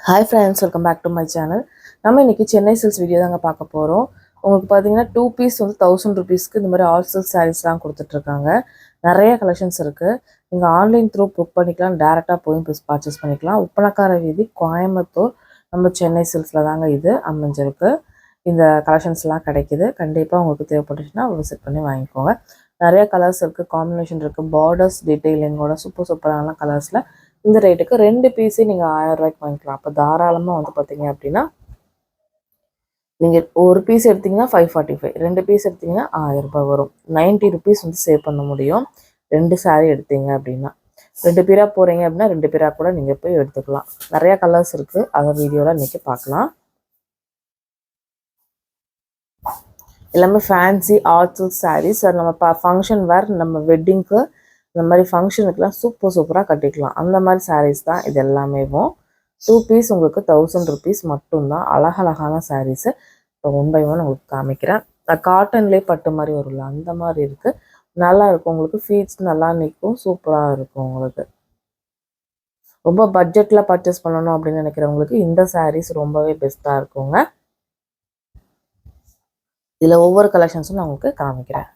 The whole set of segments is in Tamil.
Hi friends, welcome back to my channel. நம்ம இன்னைக்கு சென்னை சில்க்ஸ் வீடியோ தாங்க பார்க்க போறோம். உங்களுக்கு பாத்தீங்கன்னா 2 பீஸ் வந்து 1000 ரூபீஸ்க்கு இந்த மாதிரி ஆல் சில்க் சாரீஸ்லாம் கொடுத்துட்டு இருக்காங்க. நிறைய கலெக்ஷன்ஸ் இருக்கு. நீங்க ஆன்லைன் த்ரூ புக் பண்ணிக்கலாம், டைரக்டா போய் பர்ச்சேஸ் பண்ணிக்கலாம். உப்பனக்கார வீதி கோயம்புத்தூர் நம்ம சென்னை சில்க்ஸ்ல தாங்க இது அமைஞ்சிருக்கு. இந்த கலெக்ஷன்ஸ்லாம் கிடைக்குது. கண்டிப்பா உங்களுக்கு தேவைப்பட்டுச்சுன்னா விசிட் பண்ணி வாங்கிக்கோங்க. நிறைய கலர்ஸ் இருக்கு, காம்பினேஷன் இருக்கு, பார்டர்ஸ் டீடைலிங்கோட சூப்பரான கலர்ஸ்ல இந்த ரேட்டுக்கு 2 பீஸே நீங்க 1000 ரூபாய்க்கு வாங்கிக்கலாம். அப்ப தாராளமா வந்து பாத்தீங்க அப்படின்னா நீங்க ஒரு பீஸ் எடுத்தீங்கன்னா 545, 2 பீஸ் எடுத்தீங்கன்னா 1000 ரூபாய் வரும். 90 ருபீஸ் வந்து சேவ் பண்ண முடியும். 2 saree எடுத்தீங்க அப்படின்னா 2 பேரா போறீங்க அப்படின்னா 2 பேரா கூட நீங்க போய் எடுத்துக்கலாம். நிறைய கலர்ஸ் இருக்கு, அத வீடியோல இன்னைக்கு பார்க்கலாம். எல்லாமே ஃபேன்சி ஆர்ட் சில்க் சாரீஸ். நம்ம ஃபங்க்ஷன் வேர், நம்ம வெட்டிங்க்கு இந்த மாதிரி ஃபங்க்ஷனுக்குலாம் சூப்பராக கட்டிக்கலாம். அந்த மாதிரி சாரீஸ் தான் இது எல்லாமேவும். 2 பீஸ் உங்களுக்கு 1000 ருபீஸ் மட்டும்தான். அழகழகான சாரீஸு. இப்போ 1 by 1 உங்களுக்கு காமிக்கிறேன். காட்டன்லேயே பட்டு மாதிரி வரும்ல, அந்த மாதிரி இருக்குது. நல்லா இருக்கும், உங்களுக்கு ஃபீட்ஸ் நல்லா நிற்கும், சூப்பராக இருக்கும். உங்களுக்கு ரொம்ப பட்ஜெட்டில் பர்ச்சேஸ் பண்ணணும் அப்படின்னு நினைக்கிறவங்களுக்கு இந்த சாரீஸ் ரொம்பவே பெஸ்ட்டாக இருக்குங்க. இதில் ஒவ்வொரு கலெக்ஷன்ஸும் நான் உங்களுக்கு காமிக்கிறேன்.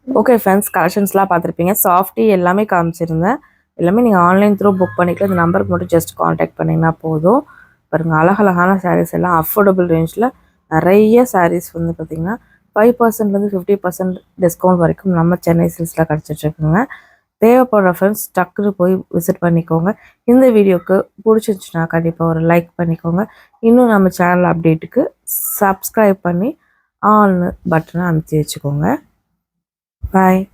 ஓகே ஃப்ரெண்ட்ஸ், கலெக்ஷன்ஸ்லாம் பார்த்துருப்பீங்க. சாஃப்டி எல்லாமே காமிச்சிருந்தேன். எல்லாமே நீங்கள் ஆன்லைன் த்ரூ புக் பண்ணிக்கலாம். இந்த நம்பருக்கு மட்டும் ஜஸ்ட் காண்டாக்ட் பண்ணிங்கன்னா போதும். பாருங்கள், அழகழகான சாரீஸ் எல்லாம் அஃபோர்டபுள் ரேஞ்சில் நிறைய சாரீஸ் வந்து பார்த்திங்கன்னா 5%லேருந்து 50% டிஸ்கவுண்ட் வரைக்கும் நம்ம சென்னை சில்க்ஸில் கிடச்சிட்ருக்குங்க. தேவைப்படுற ஃப்ரெண்ட்ஸ் டக்குன்னு போய் விசிட் பண்ணிக்கோங்க. இந்த வீடியோவுக்கு பிடிச்சிருந்துச்சுன்னா கண்டிப்பாக ஒரு லைக் பண்ணிக்கோங்க. இன்னும் நம்ம சேனல் அப்டேட்டுக்கு சப்ஸ்கிரைப் பண்ணி ஆல்னு பட்டனை அமுத்தி வச்சுக்கோங்க. Bye.